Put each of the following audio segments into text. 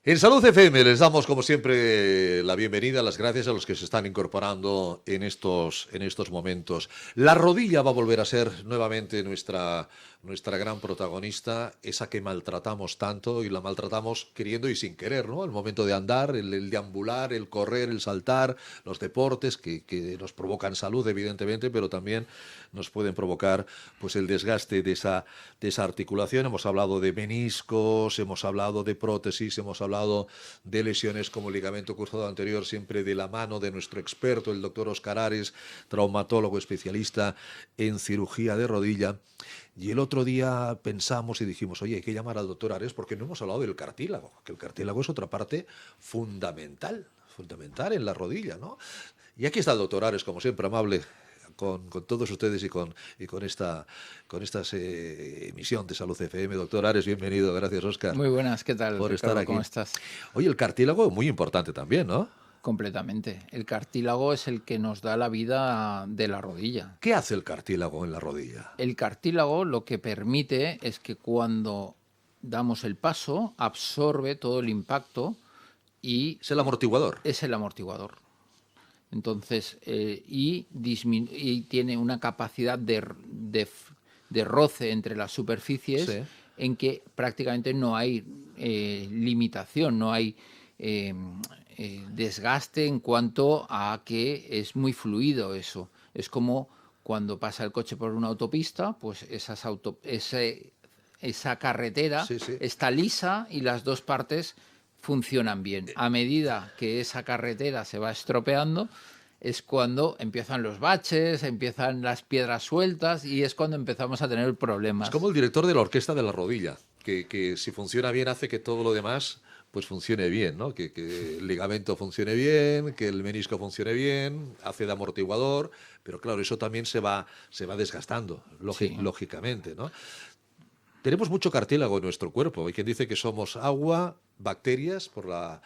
En Salud FM les damos, como siempre, la bienvenida, las gracias a los que se están incorporando en estos momentos. La rodilla va a volver a ser nuevamente nuestra gran protagonista, esa que maltratamos tanto y la maltratamos queriendo y sin querer, ¿no? El momento de andar, el deambular, el correr, el saltar, los deportes que nos provocan salud, evidentemente, pero también nos pueden provocar pues el desgaste de esa articulación. Hemos hablado de meniscos, hemos hablado de prótesis, hemos hablado de lesiones como ligamento cruzado anterior, siempre de la mano de nuestro experto, el doctor Óscar Ares, traumatólogo especialista en cirugía de rodilla. Y el otro día pensamos y dijimos, oye, hay que llamar al doctor Ares porque no hemos hablado del cartílago, que el cartílago es otra parte fundamental en la rodilla, ¿no? Y aquí está el doctor Ares, como siempre, amable con todos ustedes y con esta emisión de Salud FM. Doctor Ares, bienvenido. Gracias, Óscar. Muy buenas, ¿qué tal, por Ricardo? estar aquí. ¿Cómo estás? Oye, el cartílago es muy importante también, ¿no? Completamente. El cartílago es el que nos da la vida de la rodilla. ¿Qué hace el cartílago en la rodilla? El cartílago lo que permite es que cuando damos el paso absorbe todo el impacto y es el amortiguador. Es el amortiguador. Entonces, y tiene una capacidad de roce entre las superficies, sí, en que prácticamente no hay limitación, no hay desgaste en cuanto a que es muy fluido eso. Es como cuando pasa el coche por una autopista, pues esa carretera, sí, sí, está lisa y las dos partes funcionan bien. A medida que esa carretera se va estropeando, es cuando empiezan los baches, empiezan las piedras sueltas y es cuando empezamos a tener problemas. Es como el director de la orquesta de la rodilla, que si funciona bien hace que todo lo demás pues funcione bien, ¿no? Que el ligamento funcione bien, que el menisco funcione bien, hace de amortiguador, pero claro, eso también se va desgastando, sí, lógicamente, ¿no? Tenemos mucho cartílago en nuestro cuerpo. Hay quien dice que somos agua, bacterias, por la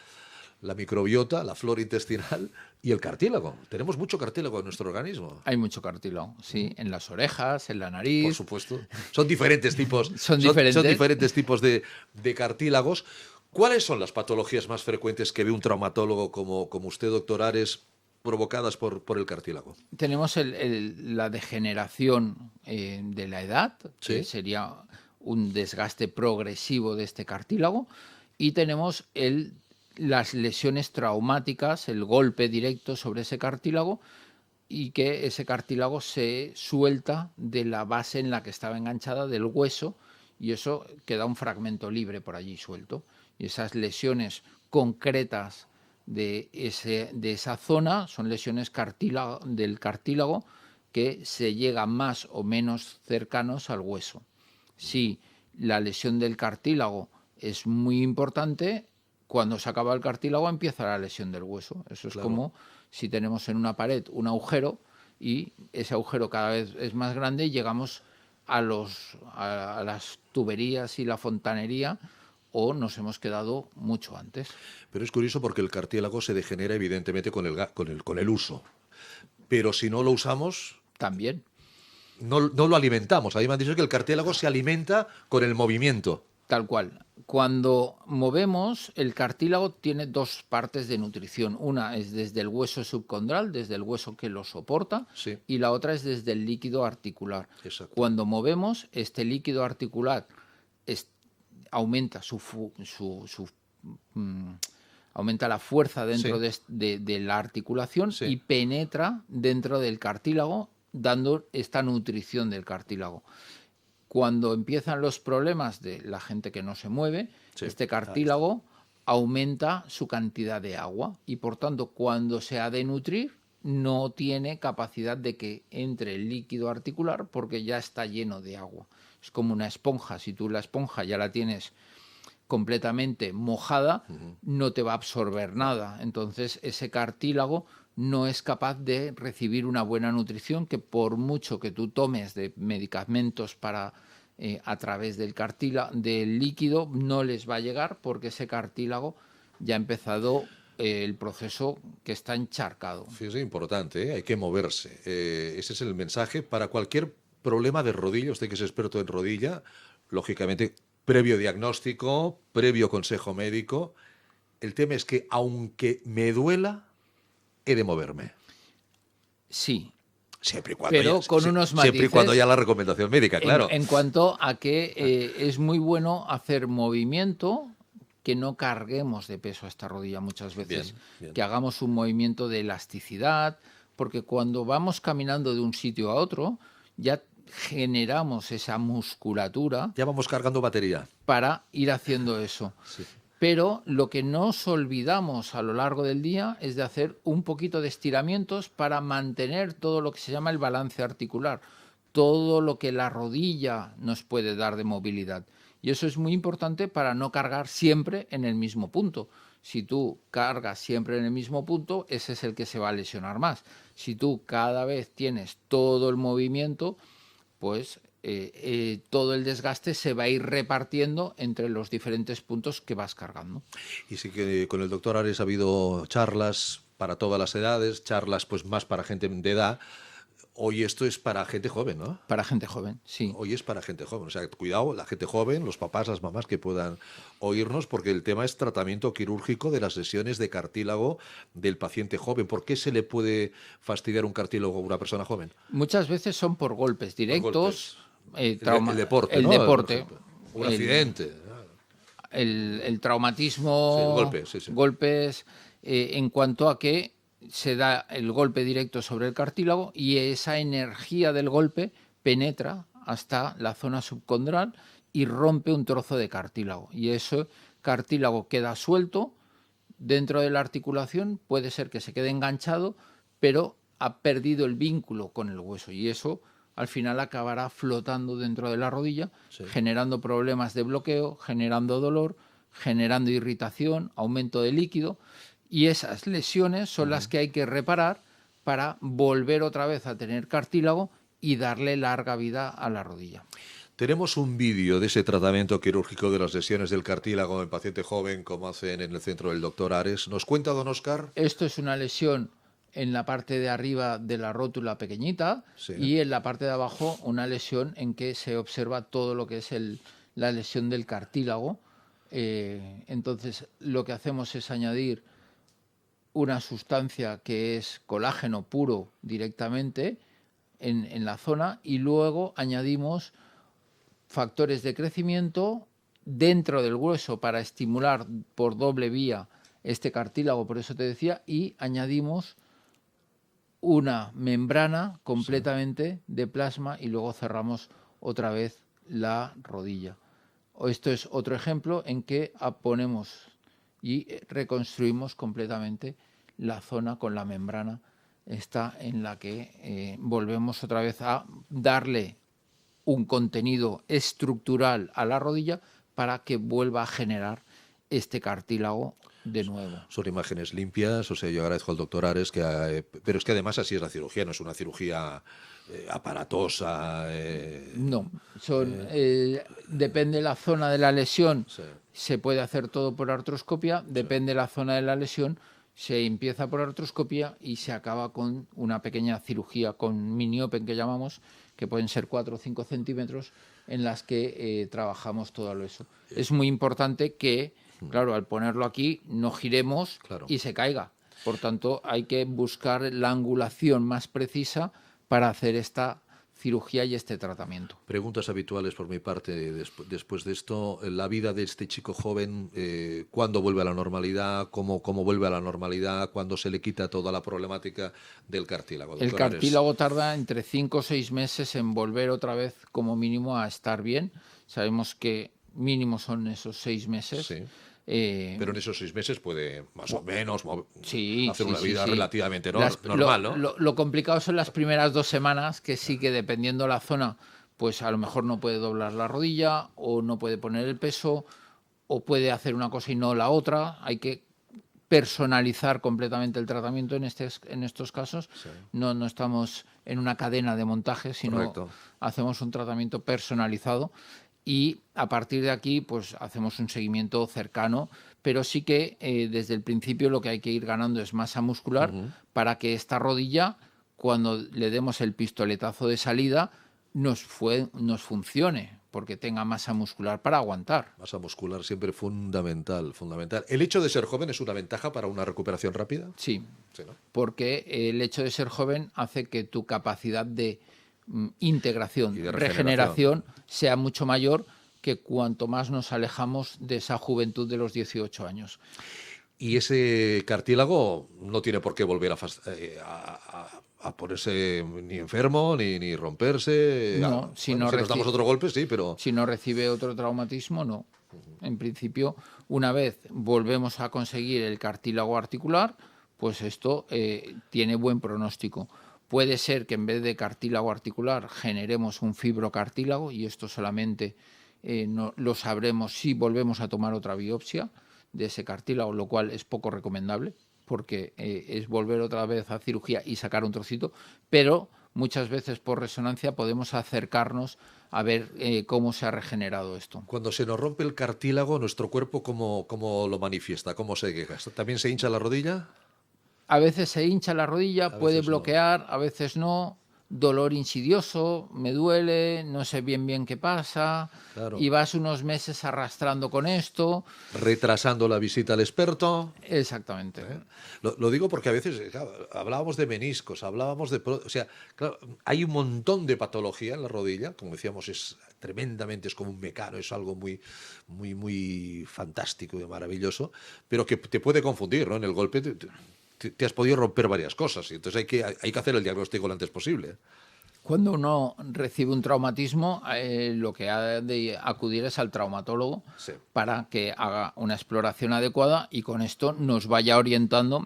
microbiota, la flora intestinal y el cartílago. Tenemos mucho cartílago en nuestro organismo. Hay mucho cartílago, sí, en las orejas, en la nariz. Por supuesto. Son diferentes tipos, son diferentes tipos de cartílagos. ¿Cuáles son las patologías más frecuentes que ve un traumatólogo como usted, doctor Ares, provocadas por el cartílago? Tenemos la degeneración de la edad, ¿sí?, que sería un desgaste progresivo de este cartílago, y tenemos las lesiones traumáticas, el golpe directo sobre ese cartílago, y que ese cartílago se suelta de la base en la que estaba enganchada del hueso, y eso queda un fragmento libre por allí suelto. Y esas lesiones concretas de esa zona son lesiones del cartílago que se llegan más o menos cercanos al hueso. Si la lesión del cartílago es muy importante, cuando se acaba el cartílago empieza la lesión del hueso. Eso es, claro, como si tenemos en una pared un agujero y ese agujero cada vez es más grande y llegamos a las tuberías y la fontanería, o nos hemos quedado mucho antes. Pero es curioso porque el cartílago se degenera evidentemente con el uso. Pero si no lo usamos... También. No lo alimentamos. A mí me han dicho que el cartílago se alimenta con el movimiento. Tal cual. Cuando movemos, el cartílago tiene dos partes de nutrición. Una es desde el hueso subcondral, desde el hueso que lo soporta, sí, y la otra es desde el líquido articular. Exacto. Cuando movemos, este líquido articular aumenta aumenta la fuerza dentro, sí, de la articulación, sí, y penetra dentro del cartílago, dando esta nutrición del cartílago. Cuando empiezan los problemas de la gente que no se mueve, sí, este cartílago aumenta su cantidad de agua y, por tanto, cuando se ha de nutrir, no tiene capacidad de que entre el líquido articular porque ya está lleno de agua. Es como una esponja. Si tú la esponja ya la tienes completamente mojada, no te va a absorber nada. Entonces, ese cartílago no es capaz de recibir una buena nutrición, que por mucho que tú tomes de medicamentos para a través del líquido, no les va a llegar porque ese cartílago ya ha empezado el proceso que está encharcado. Fíjese, importante, hay que moverse. Ese es el mensaje para cualquier problema de rodilla. Usted que es experto en rodilla, lógicamente, previo diagnóstico, previo consejo médico, el tema es que aunque me duela, he de moverme. Sí. Siempre y cuando pero haya, con unos matices. Siempre y cuando haya la recomendación médica, claro. En cuanto a que es muy bueno hacer movimiento, que no carguemos de peso a esta rodilla muchas veces, bien. que hagamos un movimiento de elasticidad, porque cuando vamos caminando de un sitio a otro, ya generamos esa musculatura. Ya vamos cargando batería. Para ir haciendo eso. Sí. Pero lo que nos olvidamos a lo largo del día es de hacer un poquito de estiramientos para mantener todo lo que se llama el balance articular, todo lo que la rodilla nos puede dar de movilidad. Y eso es muy importante para no cargar siempre en el mismo punto. Si tú cargas siempre en el mismo punto, ese es el que se va a lesionar más. Si tú cada vez tienes todo el movimiento, pues todo el desgaste se va a ir repartiendo entre los diferentes puntos que vas cargando. Y sí que con el doctor Ares ha habido charlas para todas las edades, charlas pues más para gente de edad. Hoy esto es para gente joven, ¿no? Para gente joven, sí. Hoy es para gente joven. O sea, cuidado, la gente joven, los papás, las mamás que puedan oírnos, porque el tema es tratamiento quirúrgico de las lesiones de cartílago del paciente joven. ¿Por qué se le puede fastidiar un cartílago a una persona joven? Muchas veces son por golpes directos. El deporte, el ¿no? deporte. Un accidente. El traumatismo, Sí, el golpe, sí. Golpes, en cuanto a que se da el golpe directo sobre el cartílago y esa energía del golpe penetra hasta la zona subcondral y rompe un trozo de cartílago. Y ese cartílago queda suelto dentro de la articulación, puede ser que se quede enganchado, pero ha perdido el vínculo con el hueso y eso al final acabará flotando dentro de la rodilla, generando problemas de bloqueo, generando dolor, generando irritación, aumento de líquido. Y esas lesiones son las que hay que reparar para volver otra vez a tener cartílago y darle larga vida a la rodilla. Tenemos un vídeo de ese tratamiento quirúrgico de las lesiones del cartílago en paciente joven, como hacen en el centro del doctor Ares. ¿Nos cuenta, don Óscar? Esto es una lesión en la parte de arriba de la rótula pequeñita y en la parte de abajo una lesión en que se observa todo lo que es la lesión del cartílago. Entonces lo que hacemos es añadir una sustancia que es colágeno puro directamente en la zona y luego añadimos factores de crecimiento dentro del hueso para estimular por doble vía este cartílago, por eso te decía, y añadimos una membrana completamente de plasma y luego cerramos otra vez la rodilla. Esto es otro ejemplo en que ponemos y reconstruimos completamente la zona con la membrana esta en la que volvemos otra vez a darle un contenido estructural a la rodilla para que vuelva a generar este cartílago de nuevo. Son imágenes limpias, o sea, yo agradezco al doctor Ares, pero es que además así es la cirugía, no es una cirugía aparatosa. No, depende de la zona de la lesión, se puede hacer todo por artroscopia, depende de la zona de la lesión, se empieza por artroscopia y se acaba con una pequeña cirugía con mini-open que llamamos, que pueden ser 4 o 5 centímetros, en las que trabajamos todo eso. Es muy importante que, claro, al ponerlo aquí no giremos y se caiga. Por tanto, hay que buscar la angulación más precisa para hacer esta cirugía y este tratamiento. Preguntas habituales por mi parte después de esto. La vida de este chico joven, ¿cuándo vuelve a la normalidad? ¿Cómo vuelve a la normalidad? ¿Cuándo se le quita toda la problemática del cartílago? El cartílago tarda entre 5 o 6 meses en volver otra vez como mínimo a estar bien. Sabemos que mínimo son esos 6 meses. Sí. Pero en esos 6 meses puede más o menos hacer una vida relativamente normal, ¿no? Lo complicado son las primeras 2 semanas, que sí que dependiendo la zona, pues a lo mejor no puede doblar la rodilla o no puede poner el peso o puede hacer una cosa y no la otra. Hay que personalizar completamente el tratamiento en estos casos. No estamos en una cadena de montaje, sino hacemos un tratamiento personalizado. Y a partir de aquí pues hacemos un seguimiento cercano, pero sí que desde el principio lo que hay que ir ganando es masa muscular para que esta rodilla, cuando le demos el pistoletazo de salida, nos funcione, porque tenga masa muscular para aguantar. Masa muscular siempre fundamental, fundamental. ¿El hecho de ser joven es una ventaja para una recuperación rápida? Sí, Sí, ¿no? porque el hecho de ser joven hace que tu capacidad de integración, Y de regeneración, sea mucho mayor que cuanto más nos alejamos de esa juventud de los 18 años. Y ese cartílago no tiene por qué volver a ponerse ni enfermo, ni romperse. No, si nos damos otro golpe, sí, pero... Si no recibe otro traumatismo, no. En principio, una vez volvemos a conseguir el cartílago articular, pues esto tiene buen pronóstico. Puede ser que en vez de cartílago articular generemos un fibrocartílago, y esto solamente no, lo sabremos si volvemos a tomar otra biopsia de ese cartílago, lo cual es poco recomendable, porque es volver otra vez a cirugía y sacar un trocito, pero muchas veces por resonancia podemos acercarnos a ver cómo se ha regenerado esto. Cuando se nos rompe el cartílago, nuestro cuerpo, ¿cómo lo manifiesta? ¿Cómo se queja? ¿También se hincha la rodilla? A veces se hincha la rodilla, puede bloquear, no. A veces no. Dolor insidioso, me duele, no sé bien qué pasa, Claro. Y vas unos meses arrastrando con esto. Retrasando la visita al experto. Exactamente. Lo digo porque a veces claro, hablábamos de meniscos, hablábamos de... O sea, claro, hay un montón de patología en la rodilla, como decíamos, es como un mecano, es algo muy fantástico y maravilloso, pero que te puede confundir, ¿no? En el golpe te has podido romper varias cosas, y entonces hay que hacer el diagnóstico lo antes posible. Cuando uno recibe un traumatismo, lo que ha de acudir es al traumatólogo, Sí. para que haga una exploración adecuada y con esto nos vaya orientando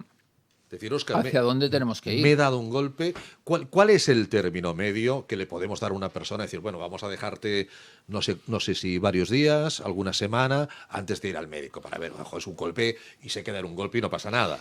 Decir, Óscar, hacia dónde tenemos que ir. Me he dado un golpe. ¿Cuál es el término medio que le podemos dar a una persona? Decir, bueno, vamos a dejarte, no sé si varios días, alguna semana, antes de ir al médico, para ver, ojo, es un golpe y se queda en un golpe y no pasa nada.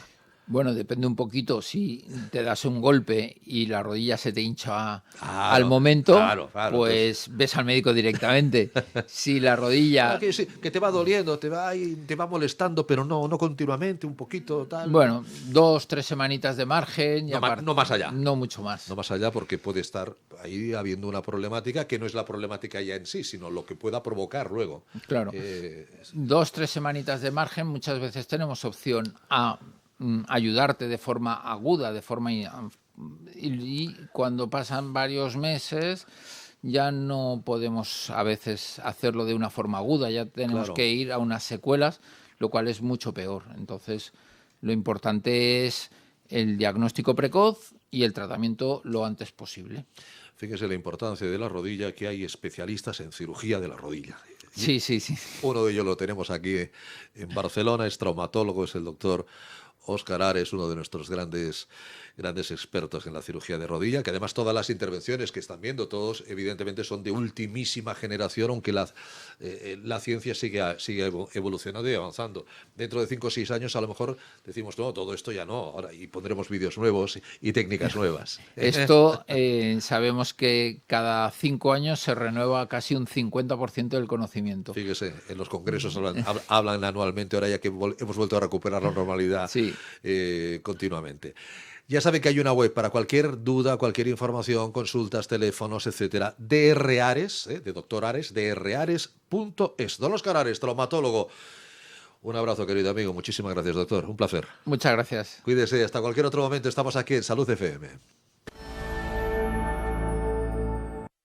Bueno, depende un poquito. Si te das un golpe y la rodilla se te hincha Claro, al momento, claro, pues entonces... ves al médico directamente. Si la rodilla... Que te va doliendo, te va molestando, pero no continuamente, un poquito, tal. Bueno, 2-3 semanitas de margen. No más allá. No mucho más. No más allá, porque puede estar ahí habiendo una problemática que no es la problemática ya en sí, sino lo que pueda provocar luego. Claro. 2-3 semanitas de margen, muchas veces tenemos opción a ayudarte de forma aguda, y cuando pasan varios meses ya no podemos a veces hacerlo de una forma aguda, ya tenemos que ir a unas secuelas, lo cual es mucho peor. Entonces, lo importante es el diagnóstico precoz y el tratamiento lo antes posible. Fíjese la importancia de la rodilla, que hay especialistas en cirugía de la rodilla. Sí. Uno de ellos lo tenemos aquí en Barcelona, es traumatólogo, es el doctor Óscar Ares, uno de nuestros grandes expertos en la cirugía de rodilla, que además todas las intervenciones que están viendo todos, evidentemente, son de ultimísima generación, aunque la ciencia sigue evolucionando y avanzando. Dentro de 5 o 6 años, a lo mejor decimos, no, todo esto ya no, ahora y pondremos vídeos nuevos y técnicas nuevas. Esto sabemos que cada 5 años se renueva casi un 50% del conocimiento. Fíjese, en los congresos hablan anualmente, ahora ya que hemos vuelto a recuperar la normalidad continuamente. Ya saben que hay una web para cualquier duda, cualquier información, consultas, teléfonos, etcétera. DR Ares, de Doctor Ares, drares.es. Don Óscar Ares, traumatólogo. Un abrazo, querido amigo. Muchísimas gracias, doctor. Un placer. Muchas gracias. Cuídese. Hasta cualquier otro momento. Estamos aquí en Salud FM.